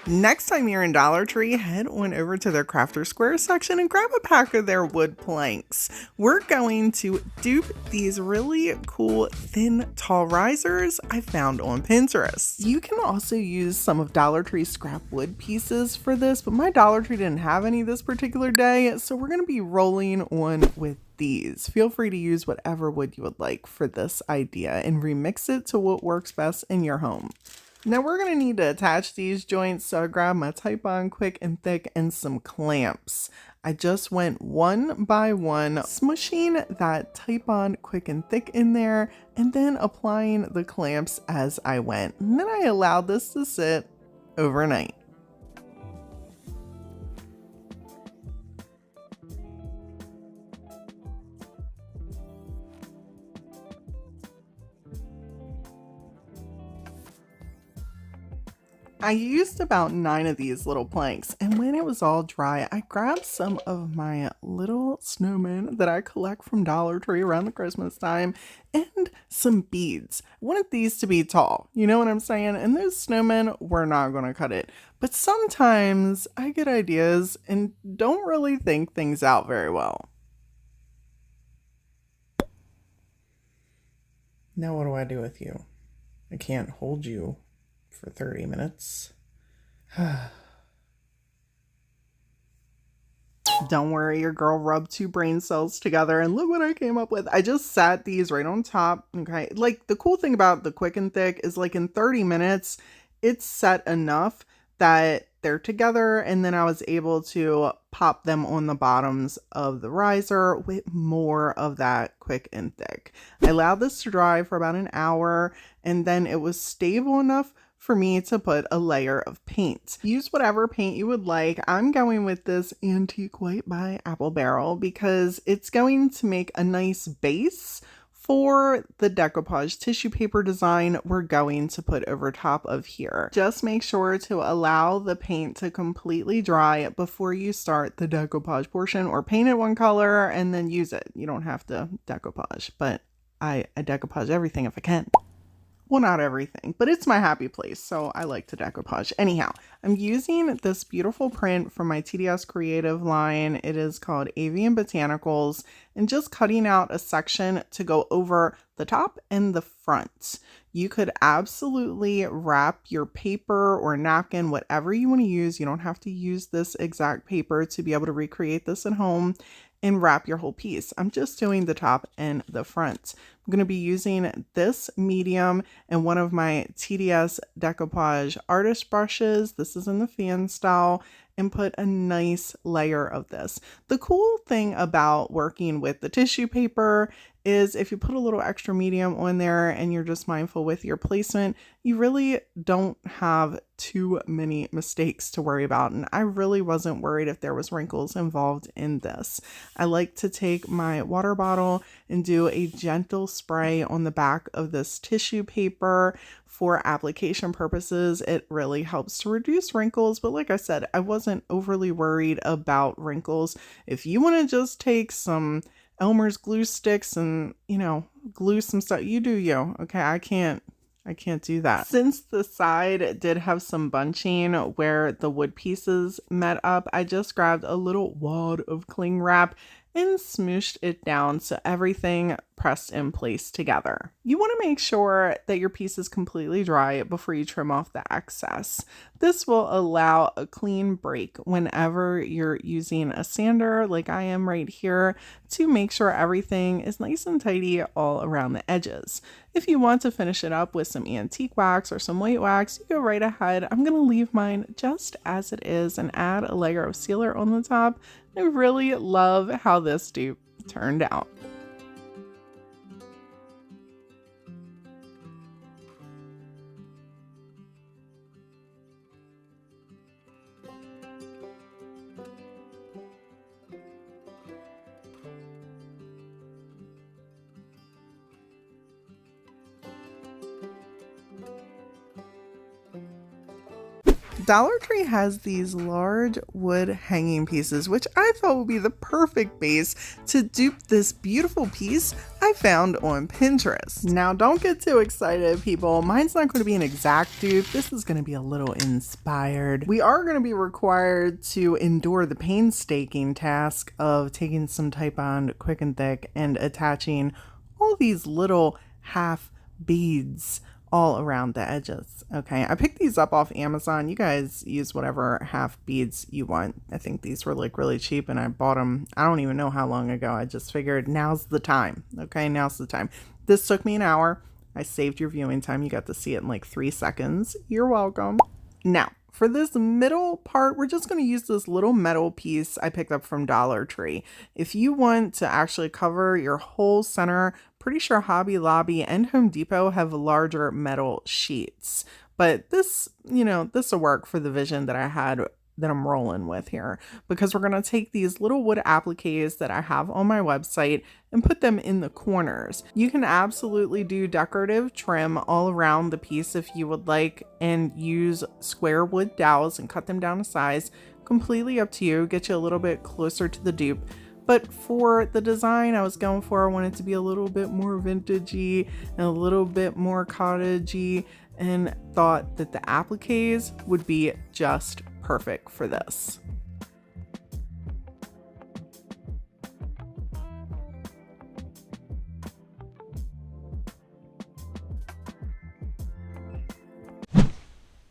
Next time you're in Dollar Tree, head on over to their Crafter Square section and grab a pack of their wood planks. We're going to dupe these really cool thin tall risers I found on Pinterest. You can also use some of Dollar Tree's scrap wood pieces for this, but my Dollar Tree didn't have any this particular day, so we're going to be rolling on with these. Feel free to use whatever wood you would like for this idea and remix it to what works best in your home. Now we're going to need to attach these joints, so I grabbed my Titebond Quick and Thick and some clamps. I just went one by one, smushing that Titebond Quick and Thick in there and then applying the clamps as I went. And then I allowed this to sit overnight. I used about 9 of these little planks, and when it was all dry, I grabbed some of my little snowmen that I collect from Dollar Tree around the Christmas time and some beads. I wanted these to be tall, you know what I'm saying? And those snowmen were not going to cut it. But sometimes I get ideas and don't really think things out very well. Now what do I do with you? I can't hold you for 30 minutes. Don't worry, your girl rubbed 2 brain cells together and look what I came up with. I just sat these right on top. Okay, like the cool thing about the Quick and Thick is like in 30 minutes, it's set enough that they're together, and then I was able to pop them on the bottoms of the riser with more of that Quick and Thick. I allowed this to dry for about an hour, and then it was stable enough for me to put a layer of paint. Use whatever paint you would like. I'm going with this Antique White by Apple Barrel because it's going to make a nice base for the decoupage tissue paper design we're going to put over top of here. Just make sure to allow the paint to completely dry before you start the decoupage portion, or paint it one color and then use it. You don't have to decoupage, but I decoupage everything if I can. Well, not everything, but it's my happy place, so I like to decoupage. Anyhow, I'm using this beautiful print from my TDS Creative line. It is called Avian Botanicals, and just cutting out a section to go over the top and the front. You could absolutely wrap your paper or napkin, whatever you want to use. You don't have to use this exact paper to be able to recreate this at home and wrap your whole piece. I'm just doing the top and the front. I'm going to be using this medium and one of my TDS Decoupage artist brushes. This is in the fan style, and put a nice layer of this. The cool thing about working with the tissue paper is if you put a little extra medium on there and you're just mindful with your placement, you really don't have too many mistakes to worry about. And I really wasn't worried if there was wrinkles involved in this. I like to take my water bottle and do a gentle spray on the back of this tissue paper for application purposes. It really helps to reduce wrinkles, but like I said, I wasn't overly worried about wrinkles. If you want to just take some Elmer's glue sticks and, you know, glue some stuff, you do you. Okay, I can't do that. Since the side did have some bunching where the wood pieces met up, I just grabbed a little wad of cling wrap and smooshed it down so everything pressed in place together. You want to make sure that your piece is completely dry before you trim off the excess. This will allow a clean break whenever you're using a sander like I am right here to make sure everything is nice and tidy all around the edges. If you want to finish it up with some antique wax or some white wax, you go right ahead. I'm going to leave mine just as it is and add a layer of sealer on the top. I really love how this dupe turned out. Dollar Tree has these large wood hanging pieces, which I thought would be the perfect base to dupe this beautiful piece I found on Pinterest. Now, don't get too excited, people. Mine's not going to be an exact dupe. This is going to be a little inspired. We are going to be required to endure the painstaking task of taking some Type-On Quick and Thick and attaching all these little half beads all around the edges. Okay, I picked these up off Amazon. You guys use whatever half beads you want. I think these were like really cheap and I bought them, I don't even know how long ago. I just figured now's the time. Okay, now's the time. This took me an hour. I saved your viewing time. You got to see it in like 3 seconds. You're welcome. Now, for this middle part, we're just going to use this little metal piece I picked up from Dollar Tree. If you want to actually cover your whole center, pretty sure Hobby Lobby and Home Depot have larger metal sheets. But this, this will work for the vision that I had that I'm rolling with here, because we're going to take these little wood appliques that I have on my website and put them in the corners. You can absolutely do decorative trim all around the piece if you would like, and use square wood dowels and cut them down to size. Completely up to you. Get you a little bit closer to the dupe. But for the design I was going for, I wanted to be a little bit more vintagey and a little bit more cottagey, and thought that the appliques would be just perfect for this.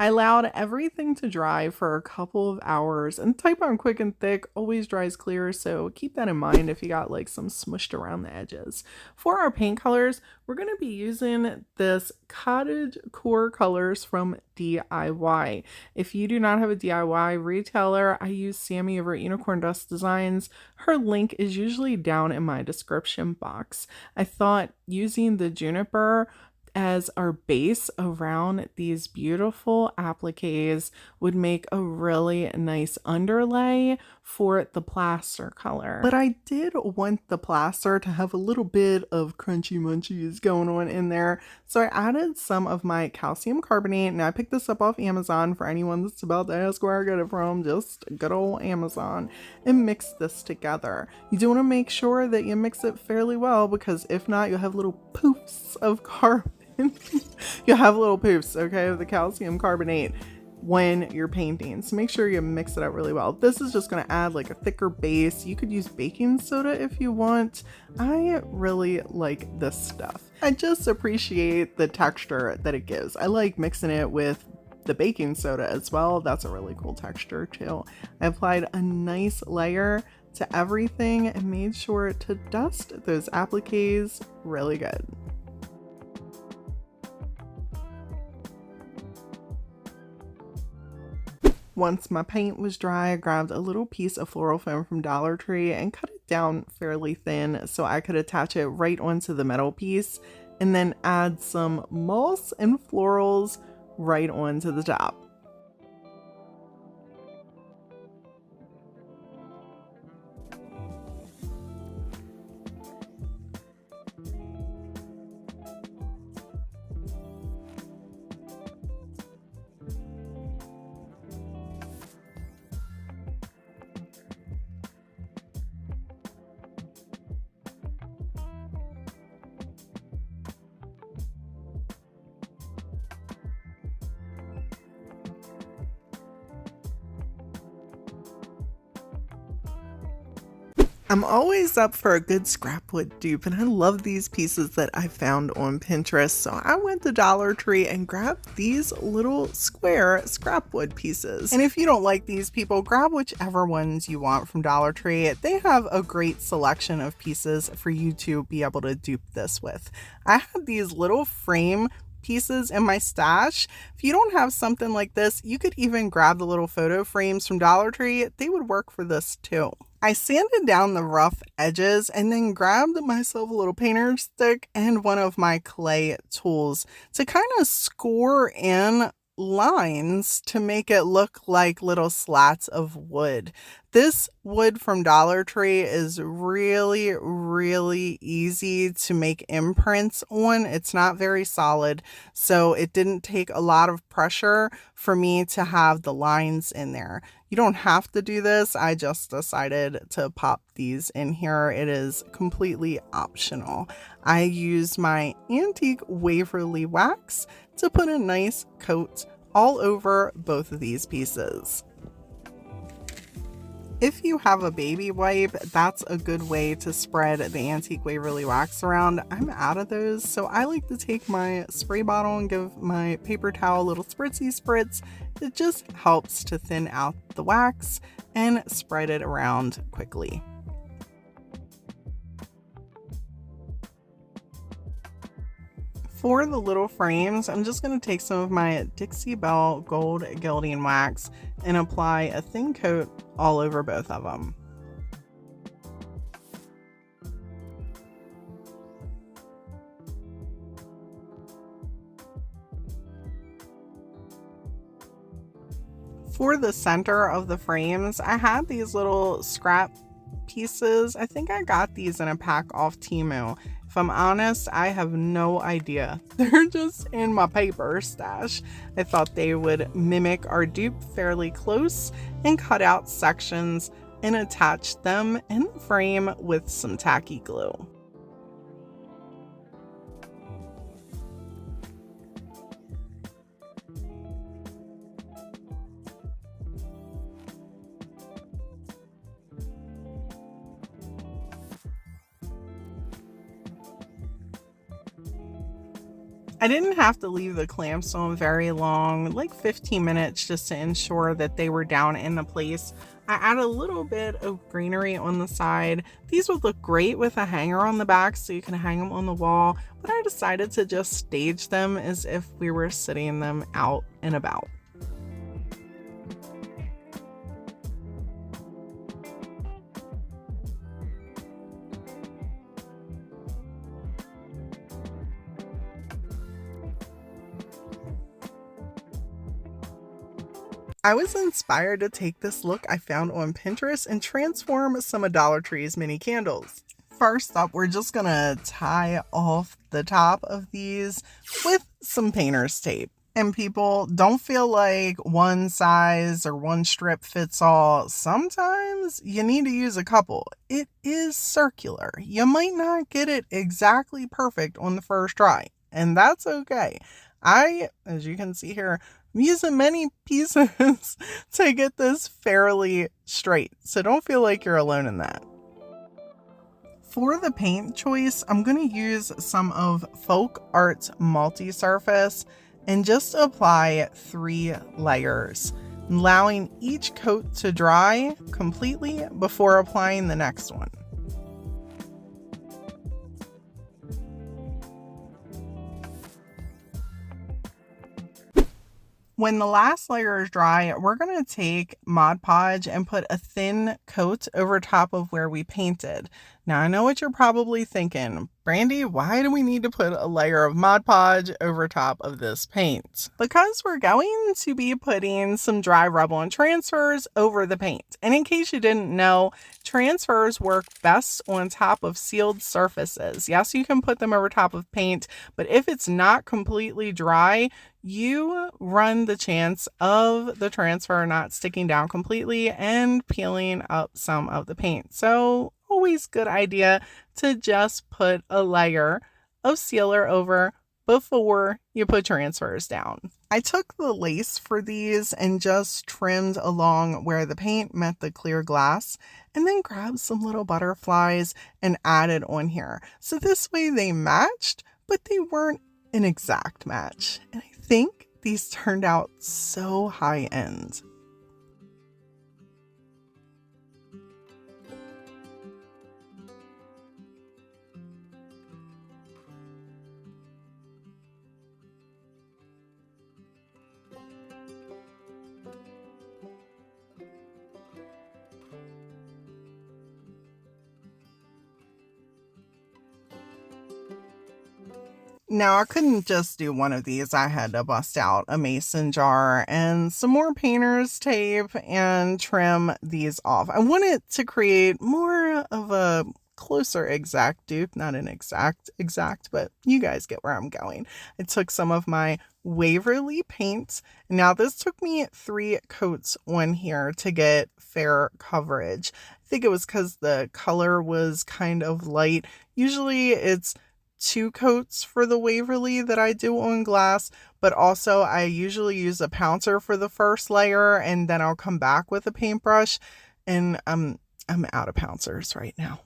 I allowed everything to dry for a couple of hours, and Type-On Quick and Thick always dries clear, so keep that in mind if you got like some smushed around the edges. For our paint colors, we're going to be using this Cottage Core colors from DIY. If you do not have a DIY retailer, I use Sammy over at Unicorn Dust Designs. Her link is usually down in my description box. I thought using the juniper as our base around these beautiful appliques would make a really nice underlay for the plaster color. But I did want the plaster to have a little bit of crunchy munchies going on in there, so I added some of my calcium carbonate. Now I picked this up off Amazon. For anyone that's about to ask where I get it from, just good old Amazon, and mix this together. You do want to make sure that you mix it fairly well, because if not, you'll have little poofs of carbon. You'll have little poofs, okay, of the calcium carbonate when you're painting. So make sure you mix it up really well. This is just going to add like a thicker base. You could use baking soda if you want. I really like this stuff. I just appreciate the texture that it gives. I like mixing it with the baking soda as well. That's a really cool texture too. I applied a nice layer to everything and made sure to dust those appliques really good. Once my paint was dry, I grabbed a little piece of floral foam from Dollar Tree and cut it down fairly thin so I could attach it right onto the metal piece, and then add some moss and florals right onto the top. I'm always up for a good scrapwood dupe, and I love these pieces that I found on Pinterest, so I went to Dollar Tree and grabbed these little square scrapwood pieces. And if you don't like these, people, grab whichever ones you want from Dollar Tree. They have a great selection of pieces for you to be able to dupe this with. I had these little frame pieces in my stash. If you don't have something like this, you could even grab the little photo frames from Dollar Tree. They would work for this too. I sanded down the rough edges and then grabbed myself a little painter's stick and one of my clay tools to kind of score in lines to make it look like little slats of wood. This wood from Dollar Tree is really, really easy to make imprints on. It's not very solid, so it didn't take a lot of pressure for me to have the lines in there. You don't have to do this. I just decided to pop these in here. It is completely optional. I use my antique Waverly wax to put a nice coat all over both of these pieces. If you have a baby wipe, that's a good way to spread the antique Waverly wax around. I'm out of those, so I like to take my spray bottle and give my paper towel a little spritzy spritz. It just helps to thin out the wax and spread it around quickly. For the little frames, I'm just going to take some of my Dixie Belle Gold Gilding Wax and apply a thin coat all over both of them. For the center of the frames, I had these little scrap pieces. I think I got these in a pack off Temu. If I'm honest, I have no idea. They're just in my paper stash. I thought they would mimic our dupe fairly close and cut out sections and attach them in the frame with some tacky glue. I didn't have to leave the clamps on very long, like 15 minutes, just to ensure that they were down in the place. I add a little bit of greenery on the side. These would look great with a hanger on the back so you can hang them on the wall, but I decided to just stage them as if we were sitting them out and about. I was inspired to take this look I found on Pinterest and transform some of Dollar Tree's mini candles. First up, we're just gonna tie off the top of these with some painter's tape. And people, don't feel like one size or one strip fits all. Sometimes you need to use a couple. It is circular. You might not get it exactly perfect on the first try, and that's okay. As you can see here, I'm using many pieces to get this fairly straight, so don't feel like you're alone in that. For the paint choice, I'm going to use some of Folk Art's multi-surface and just apply 3 layers, allowing each coat to dry completely before applying the next one. When the last layer is dry, we're going to take Mod Podge and put a thin coat over top of where we painted. Now, I know what you're probably thinking. Brandy, why do we need to put a layer of Mod Podge over top of this paint? Because we're going to be putting some dry rub on transfers over the paint. And in case you didn't know, transfers work best on top of sealed surfaces. Yes, you can put them over top of paint, but if it's not completely dry, you run the chance of the transfer not sticking down completely and peeling up some of the paint. So always good idea to just put a layer of sealer over before you put transfers down. I took the lace for these and just trimmed along where the paint met the clear glass, and then grabbed some little butterflies and added on here. So this way they matched, but they weren't an exact match. And I think these turned out so high end. Now, I couldn't just do one of these. I had to bust out a mason jar and some more painter's tape and trim these off. I wanted to create more of a closer exact dupe, not an exact, but you guys get where I'm going. I took some of my Waverly paint. Now, this took me 3 coats on here to get fair coverage. I think it was because the color was kind of light. Usually it's 2 coats for the Waverly that I do on glass, but also I usually use a pouncer for the first layer and then I'll come back with a paintbrush, and I'm out of pouncers right now.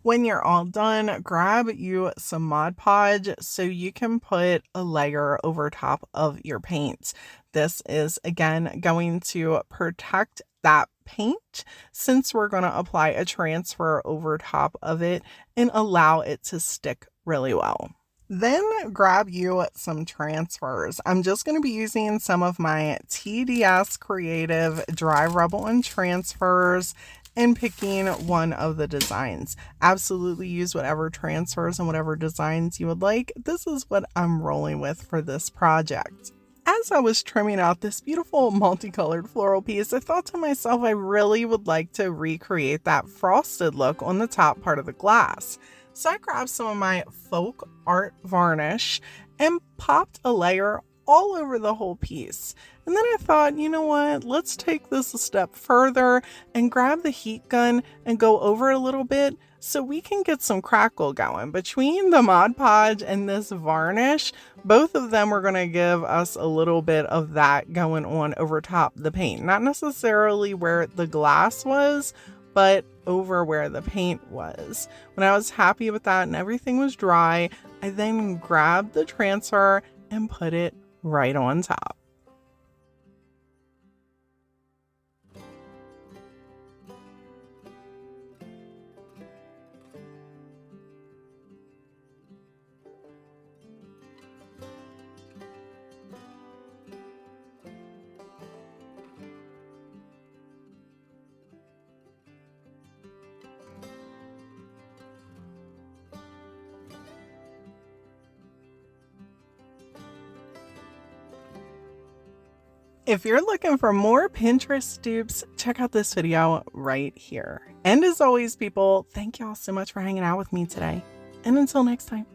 When you're all done, grab you some Mod Podge so you can put a layer over top of your paint. This is again going to protect that paint since we're going to apply a transfer over top of it and allow it to stick really well. Then grab you some transfers. I'm just going to be using some of my TDS Creative Dry Rub-On transfers and picking one of the designs. Absolutely use whatever transfers and whatever designs you would like. This is what I'm rolling with for this project. As I was trimming out this beautiful multicolored floral piece, I thought to myself I really would like to recreate that frosted look on the top part of the glass. So I grabbed some of my folk art varnish and popped a layer all over the whole piece. And then I thought, you know what, let's take this a step further and grab the heat gun and go over it a little bit so we can get some crackle going. Between the Mod Podge and this varnish, both of them are going to give us a little bit of that going on over top the paint. Not necessarily where the glass was, but over where the paint was. When I was happy with that and everything was dry, I then grabbed the transfer and put it right on top. If you're looking for more Pinterest dupes, check out this video right here. And as always, people, thank y'all so much for hanging out with me today. And until next time.